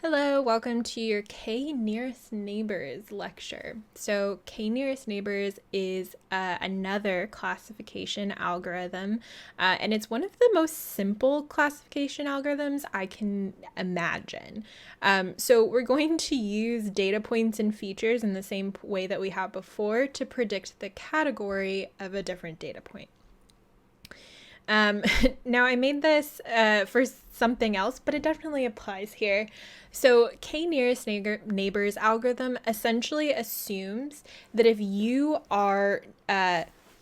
Hello, welcome to your KNearest Neighbors lecture. So KNearest Neighbors is another classification algorithm, and it's one of the most simple classification algorithms I can imagine. So we're going to use data points and features in the same way that we have before to predict the category of a different data point. Now I made this for something else, but it definitely applies here. So KNearest Neighbors algorithm essentially assumes that if you are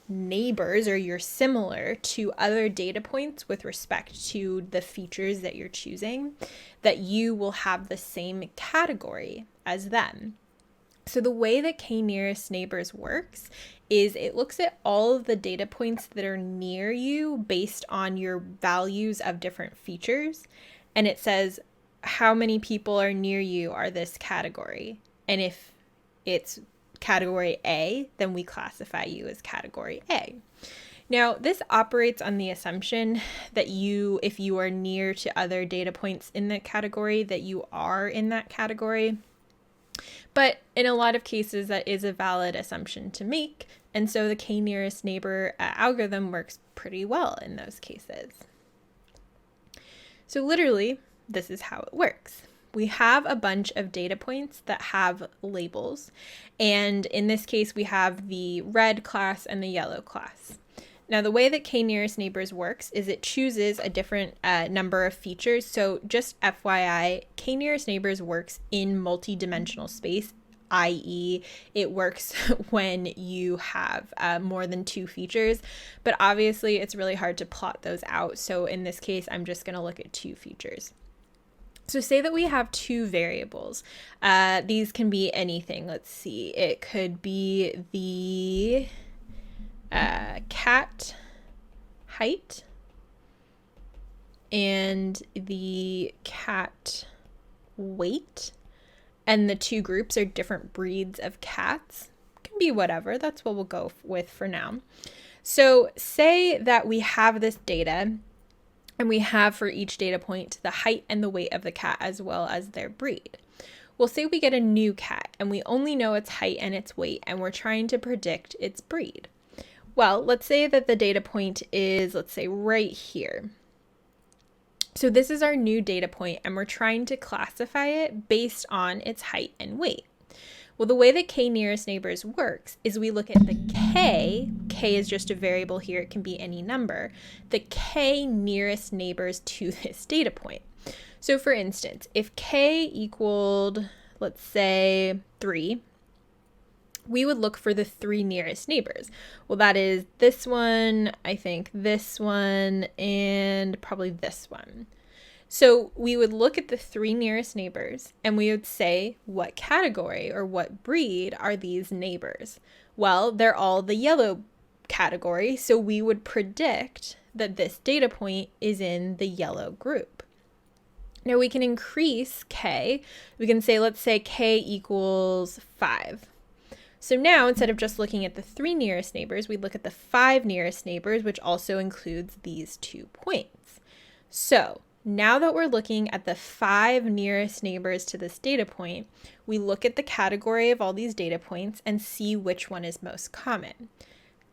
neighbors or you're similar to other data points with respect to the features that you're choosing, that you will have the same category as them. So the way that KNearest Neighbors works is it looks at all of the data points that are near you based on your values of different features. And it says how many people are near you are this category. And if it's category A, then we classify you as category A. Now, this operates on the assumption that if you are near to other data points in that category, that you are in that category. But in a lot of cases, that is a valid assumption to make. And so the KNearest Neighbor algorithm works pretty well in those cases. So literally, this is how it works. We have a bunch of data points that have labels. And in this case, we have the red class and the yellow class. Now, the way that KNearest Neighbors works is it chooses a different number of features. So just FYI, KNearest Neighbors works in multi-dimensional space, i.e. it works when you have more than two features. But obviously, it's really hard to plot those out. So in this case, I'm just going to look at two features. So say that we have two variables. These can be anything. Let's see. It could be the cat height and the cat weight, and the two groups are different breeds of cats. It can be whatever. That's what we'll go with for now. So say that we have this data and we have for each data point the height and the weight of the cat as well as their breed. Well, say we get a new cat and we only know its height and its weight and we're trying to predict its breed. Well, let's say that the data point is, let's say, right here. So this is our new data point, and we're trying to classify it based on its height and weight. Well, the way that KNearest Neighbors works is we look at the K is just a variable here, it can be any number, the K nearest neighbors to this data point. So for instance, if K equaled, let's say, 3, we would look for the 3 nearest neighbors. Well, that is this one, I think this one, and probably this one. So we would look at the 3 nearest neighbors and we would say, what category or what breed are these neighbors? Well, they're all the yellow category, so we would predict that this data point is in the yellow group. Now we can increase K. We can say, let's say K equals 5. So now, instead of just looking at the 3 nearest neighbors, we look at the 5 nearest neighbors, which also includes these 2 points. So now that we're looking at the 5 nearest neighbors to this data point, we look at the category of all these data points and see which one is most common.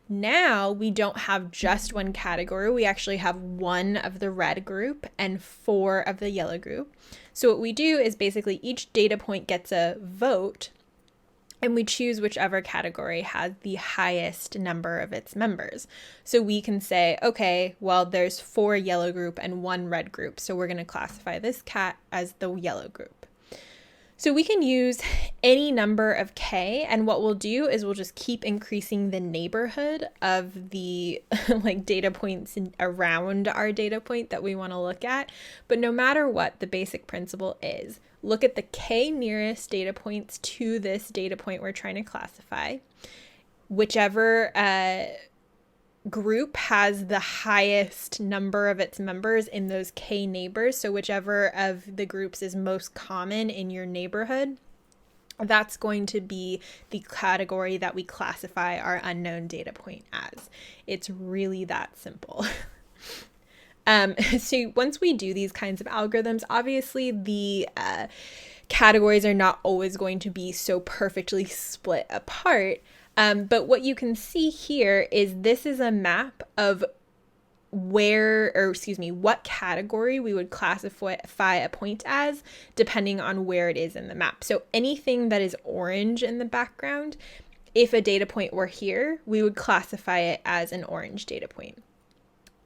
Now we don't have just one category, we actually have 1 of the red group and 4 of the yellow group. So what we do is basically each data point gets a vote, and we choose whichever category has the highest number of its members. So we can say, okay, well, there's 4 yellow group and 1 red group, so we're going to classify this cat as the yellow group. So we can use any number of K, and what we'll do is we'll just keep increasing the neighborhood of the data points around our data point that we want to look at. But no matter what, the basic principle is look at the K nearest data points to this data point we're trying to classify. Whichever group has the highest number of its members in those K neighbors, so whichever of the groups is most common in your neighborhood, that's going to be the category that we classify our unknown data point as. It's really that simple. So once we do these kinds of algorithms, obviously the categories are not always going to be so perfectly split apart. But what you can see here is this is a map of what category we would classify a point as, depending on where it is in the map. So anything that is orange in the background, if a data point were here, we would classify it as an orange data point.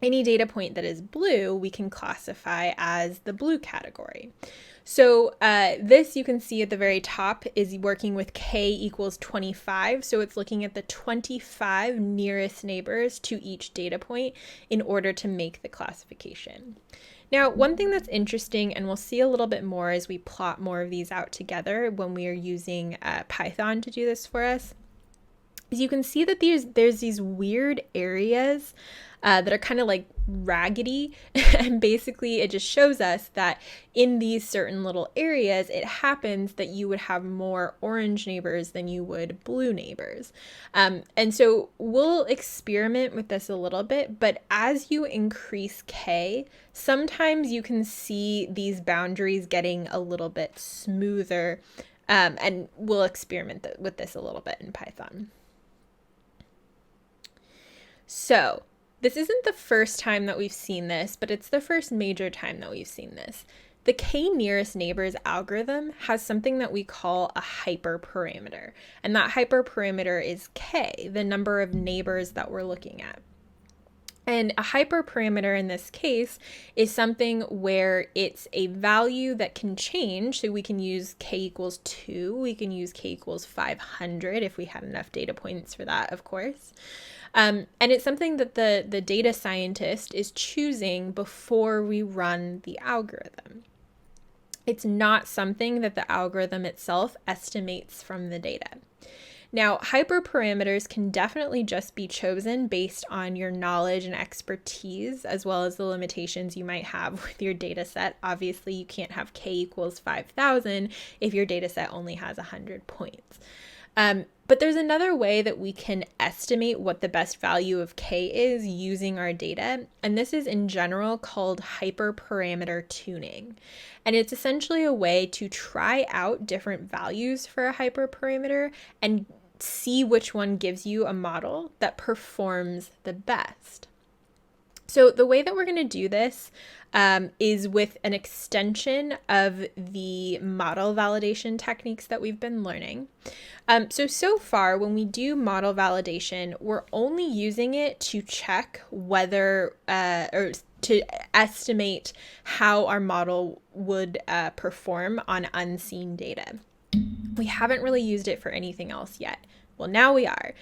Any data point that is blue, we can classify as the blue category. So this you can see at the very top is working with k equals 25. So it's looking at the 25 nearest neighbors to each data point in order to make the classification. Now, one thing that's interesting, and we'll see a little bit more as we plot more of these out together when we are using Python to do this for us, is you can see that there's these weird areas that are kind of like raggedy, and basically it just shows us that in these certain little areas it happens that you would have more orange neighbors than you would blue neighbors. And so we'll experiment with this a little bit, but as you increase k, sometimes you can see these boundaries getting a little bit smoother, and we'll experiment with this a little bit in Python. So this isn't the first time that we've seen this, but it's the first major time that we've seen this. The K-nearest neighbors algorithm has something that we call a hyperparameter, and that hyperparameter is k, the number of neighbors that we're looking at. And a hyperparameter in this case is something where it's a value that can change. So we can use k equals 2, we can use k equals 500 if we had enough data points for that, of course. And it's something that the data scientist is choosing before we run the algorithm. It's not something that the algorithm itself estimates from the data. Now, hyperparameters can definitely just be chosen based on your knowledge and expertise, as well as the limitations you might have with your data set. Obviously, you can't have k equals 5,000 if your data set only has 100 points. But there's another way that we can estimate what the best value of k is using our data, and this is in general called hyperparameter tuning. And it's essentially a way to try out different values for a hyperparameter and see which one gives you a model that performs the best. So the way that we're going to do this is with an extension of the model validation techniques that we've been learning. So far, when we do model validation, we're only using it to check whether, or to estimate how our model would perform on unseen data. We haven't really used it for anything else yet. Well, now we are.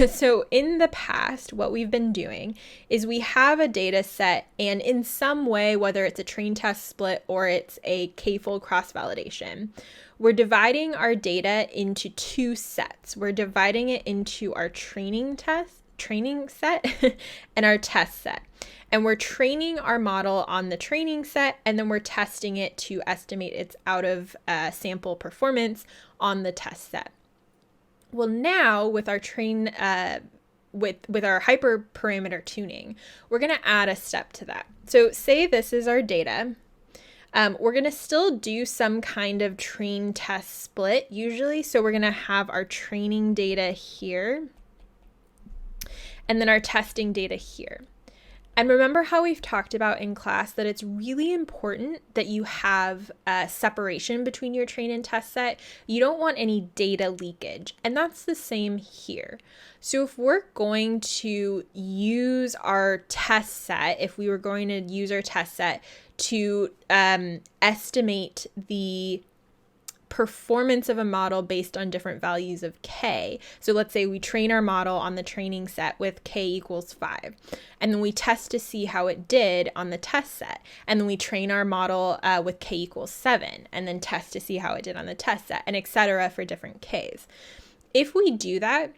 So in the past, what we've been doing is we have a data set, and in some way, whether it's a train test split or it's a k-fold cross-validation, we're dividing our data into two sets. We're dividing it into our training set and our test set. And we're training our model on the training set, and then we're testing it to estimate its out of sample performance on the test set. Well, now with our with our hyperparameter tuning, we're going to add a step to that. So say this is our data. We're going to still do some kind of train test split usually. So we're going to have our training data here and then our testing data here. And remember how we've talked about in class that it's really important that you have a separation between your train and test set. You don't want any data leakage, and that's the same here. So if we're going to use our test set, if we were going to use our test set to estimate the performance of a model based on different values of k. So let's say we train our model on the training set with k equals 5, and then we test to see how it did on the test set, and then we train our model with k equals 7, and then test to see how it did on the test set, and etc. for different k's. If we do that,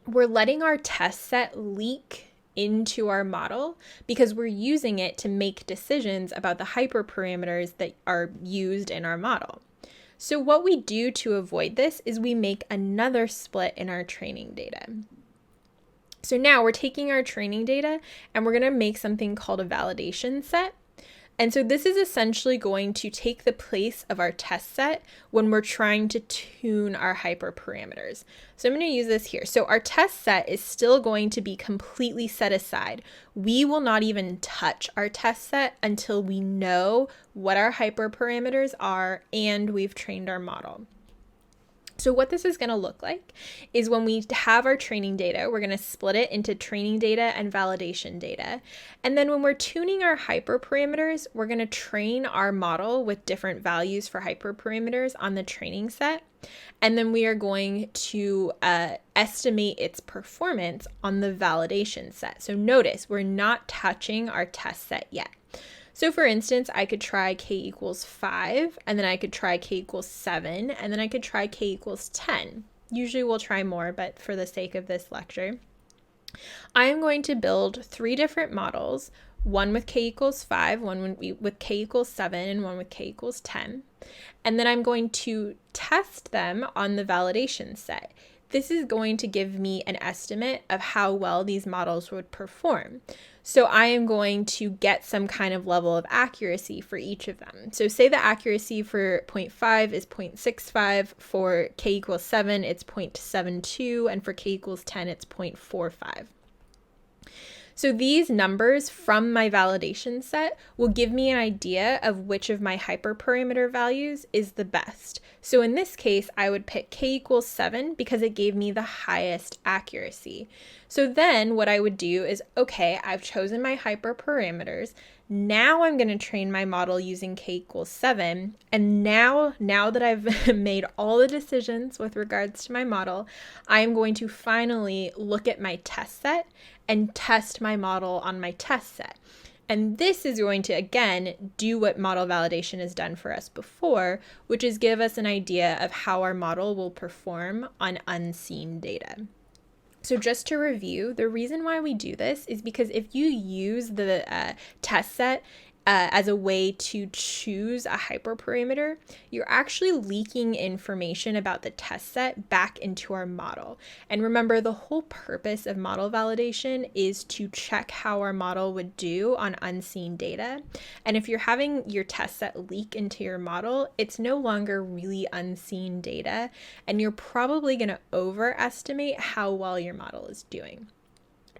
we're letting our test set leak into our model because we're using it to make decisions about the hyperparameters that are used in our model. So what we do to avoid this is we make another split in our training data. So now we're taking our training data and we're going to make something called a validation set. And so this is essentially going to take the place of our test set when we're trying to tune our hyperparameters. So I'm going to use this here. So our test set is still going to be completely set aside. We will not even touch our test set until we know what our hyperparameters are and we've trained our model. So what this is going to look like is when we have our training data, we're going to split it into training data and validation data. And then when we're tuning our hyperparameters, we're going to train our model with different values for hyperparameters on the training set. And then we are going to estimate its performance on the validation set. So notice we're not touching our test set yet. So for instance, I could try k equals 5, and then I could try k equals 7, and then I could try k equals 10. Usually we'll try more, but for the sake of this lecture, I am going to build 3 different models, one with k equals 5, one with k equals 7, and one with k equals 10. And then I'm going to test them on the validation set. This is going to give me an estimate of how well these models would perform. So I am going to get some kind of level of accuracy for each of them. So say the accuracy for 0.5 is 0.65, for k equals 7 it's 0.72, and for k equals 10 it's 0.45. So these numbers from my validation set will give me an idea of which of my hyperparameter values is the best. So in this case, I would pick k equals 7 because it gave me the highest accuracy. So then what I would do is, okay, I've chosen my hyperparameters. Now I'm going to train my model using k equals 7. And now that I've made all the decisions with regards to my model, I'm going to finally look at my test set and test my model on my test set. And this is going to, again, do what model validation has done for us before, which is give us an idea of how our model will perform on unseen data. So just to review, the reason why we do this is because if you use the test set as a way to choose a hyperparameter, you're actually leaking information about the test set back into our model. And remember, the whole purpose of model validation is to check how our model would do on unseen data. And if you're having your test set leak into your model, it's no longer really unseen data, and you're probably going to overestimate how well your model is doing.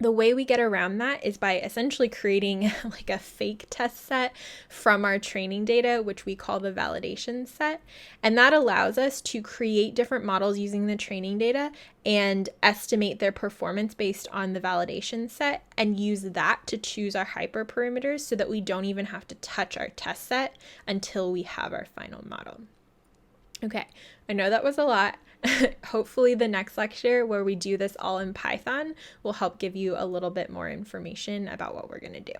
The way we get around that is by essentially creating like a fake test set from our training data, which we call the validation set. And that allows us to create different models using the training data and estimate their performance based on the validation set and use that to choose our hyperparameters so that we don't even have to touch our test set until we have our final model. Okay, I know that was a lot. Hopefully the next lecture where we do this all in Python will help give you a little bit more information about what we're going to do.